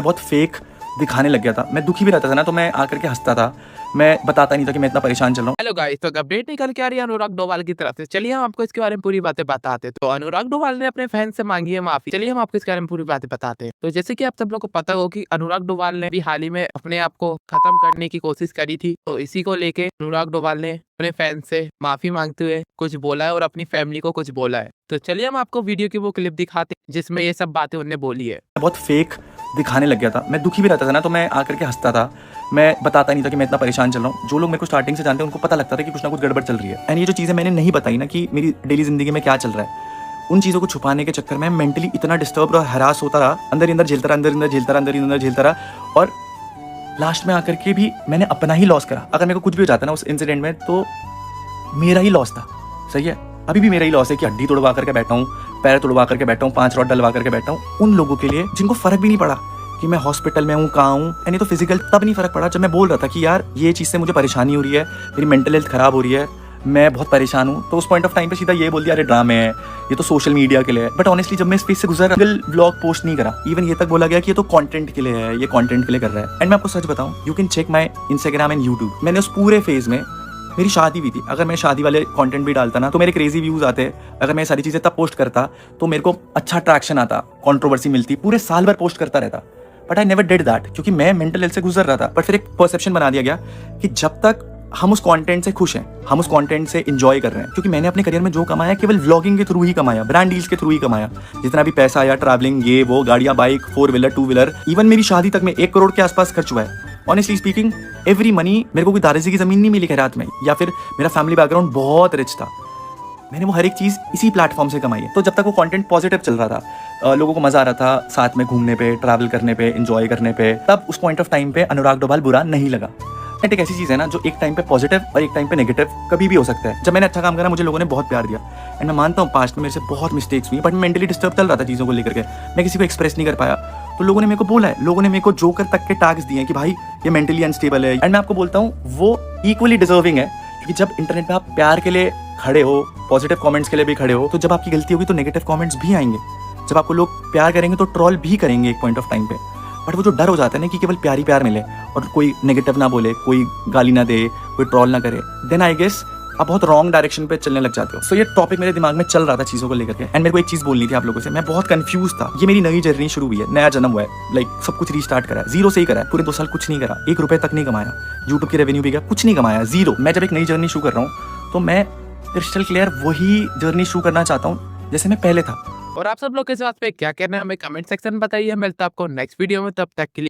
बहुत फेक दिखाने लग गया था। मैं दुखी भी रहता था ना, तो मैं आकर के हंसता था। मैं बताता नहीं था कि मैं इतना परेशान चल रहा हूँ। हेलो गाइस, तो अपडेट निकल के आ रही है अनुराग डोभाल की तरफ से। चलिए हम आपको इसके बारे में पूरी बातें बताते हैं। तो अनुराग डोभाल ने अपने फैन से मांगी है माफी। चलिए हम आपको इसके बारे में पूरी बातें बताते हैं। तो जैसे कि आप सब लोग को पता हो कि अनुराग डोभाल ने भी हाल ही में अपने आप को खत्म करने की कोशिश करी थी। तो इसी को लेके अनुराग डोभाल ने अपने फैन से माफी मांगते हुए कुछ बोला है और अपनी फैमिली को कुछ बोला है। तो चलिए हम आपको वीडियो की वो क्लिप दिखाते हैं जिसमें ये सब बातें उन्होंने बोली है। बहुत फेक दिखाने लग गया था। मैं दुखी भी रहता था ना, तो मैं आकर के हंसता था। मैं बताता नहीं था कि मैं इतना परेशान चल रहा हूँ। जो लोग मेरे को स्टार्टिंग से जानते हैं उनको पता लगता था कि कुछ ना कुछ गड़बड़ चल रही है। एंड ये जो चीज़ें मैंने नहीं बताई ना कि मेरी डेली जिंदगी में क्या चल रहा है, उन चीज़ों को छुपाने के चक्कर में मेंटली इतना डिस्टर्ब और हरास होता रहा, अंदर ही अंदर झेलता रहा, अंदर ही अंदर झेलता रहा, अंदर ही अंदर झेलता रहा। और लास्ट में आकर के भी मैंने अपना ही लॉस करा। अगर मेरे को कुछ भी हो जाता ना उस इंसिडेंट में, तो मेरा ही लॉस था। सही है, अभी भी मेरा ही लॉस है कि हड्डी तोड़वा करके बैठा हूँ, पैर तोड़वा करके बैठा हूँ, 5 रॉड डलवा करके बैठा हूँ। उन लोगों के लिए जिनको फर्क भी नहीं पड़ा कि मैं हॉस्पिटल में हूँ, कहाँ हूँ, यानी तो फिजिकल तब नहीं फर्क पड़ा जब मैं बोल रहा था कि यार ये चीज़ से मुझे परेशानी हो रही है, मेरी मेंटल हेल्थ खराब हो रही है, मैं बहुत परेशान हूँ। तो उस पॉइंट ऑफ टाइम पे सीधा ये बोल दिया, अरे ड्रामे है, ये तो सोशल मीडिया के लिए है। बट ऑनेस्टली जब मैं इस फेस से गुजरा, व्लॉग पोस्ट नहीं करा। इवन ये तक बोला गया कि ये तो कंटेंट के लिए है, ये कंटेंट के लिए कर रहा है। एंड मैं आपको सच बताऊं, you can check my Instagram and YouTube. मैंने उस पूरे फेज में, मेरी शादी भी थी, अगर मैं शादी वाले कंटेंट भी डालता ना तो मेरे क्रेजी व्यूज आते। अगर मैं सारी चीजें तब पोस्ट करता तो मेरे को अच्छा अट्रैक्शन आता, कंट्रोवर्सी मिलती, पूरे साल भर पोस्ट करता रहता। But I never did that, क्योंकि मैं मेंटल हेल्थ से गुजर रहा था। बट फिर एक परसेप्शन बना दिया गया कि जब तक हम उस कंटेंट से खुश हैं, हम उस कंटेंट से एंजॉय कर रहे हैं, क्योंकि मैंने अपने करियर में जो कमाया केवल व्लॉगिंग के थ्रू ही कमाया, ब्रांड डील्स के थ्रू ही कमाया। जितना भी पैसा आया, ट्रैवलिंग, ये वो, गाड़ियां, बाइक, 4 व्हीलर, 2 व्हीलर, इवन मेरी शादी तक में 1 करोड़ के आसपास खर्च हुआ है। ऑनेस्टली स्पीकिंग, एवरी मनी, मेरे को कोई दारेजी की जमीन नहीं मिली खैरात में, या फिर मेरा फैमिली बैकग्राउंड बहुत रिच था। मैंने वो हर एक चीज़ इसी प्लेटफॉर्म से कमाई है। तो जब तक वो कंटेंट पॉजिटिव चल रहा था, लोगों को मजा आ रहा था साथ में घूमने पे, ट्रैवल करने पे, एंजॉय करने पे, तब उस पॉइंट ऑफ टाइम पे अनुराग डोभाल बुरा नहीं लगा। बट एक ऐसी चीज़ है ना जो एक टाइम पे पॉजिटिव और एक टाइम पे नेगेटिव कभी भी हो सकता है। जब मैंने अच्छा काम करा, मुझे लोगों ने बहुत प्यार दिया। एंड मैं मानता हूँ पास्ट में मेरे से बहुत मिस्टेक्स हुई, बट मैं मेंटली डिस्टर्ब चल रहा था चीज़ों को लेकर के, मैं किसी को एक्सप्रेस नहीं कर पाया। तो लोगों ने मेरे को बोला है, लोगों ने मेरे को जोकर तक के टैग्स दिए कि भाई ये मेंटली अनस्टेबल है। एंड मैं आपको बोलता हूँ वो इक्वली डिजर्विंग है, क्योंकि जब इंटरनेट पे आप प्यार के लिए खड़े हो, पॉजिटिव कमेंट्स के लिए भी खड़े हो, तो जब आपकी गलती होगी तो नेगेटिव कमेंट्स भी आएंगे। जब आपको लोग प्यार करेंगे तो ट्रोल भी करेंगे एक पॉइंट ऑफ टाइम पे। बट वो जो डर हो जाता है ना कि केवल प्यार ही प्यार मिले और कोई नेगेटिव ना बोले, कोई गाली ना दे, कोई ट्रोल ना करे, देन आई गेस आप बहुत रॉन्ग डायरेक्शन पे चलने लग जाते हो। सो ये टॉपिक मेरे दिमाग में चल रहा था चीज़ों को लेकर के। एंड मेरे को एक चीज़ बोलनी थी आप लोगों से, मैं बहुत कंफ्यूज था। ये मेरी नई जर्नी शुरू हुई है, नया जन्म हुआ है, लाइक सब कुछ रीस्टार्ट करा है, जीरो से ही करा है। पूरे 2 साल कुछ नहीं करा, 1 रुपये तक नहीं कमाया, यूट्यूब की रेवेन्यू भी गया, कुछ नहीं कमाया, जीरो। मैं जब एक नई जर्नी शुरू कर रहा हूँ तो मैं क्रिस्टल क्लियर वही जर्नी शुरू करना चाहता हूँ जैसे मैं पहले था। और आप सब लोग इस बात पे क्या कहना है हमें कमेंट सेक्शन में बताइए। मिलता है आपको नेक्स्ट वीडियो में, तब तक के लिए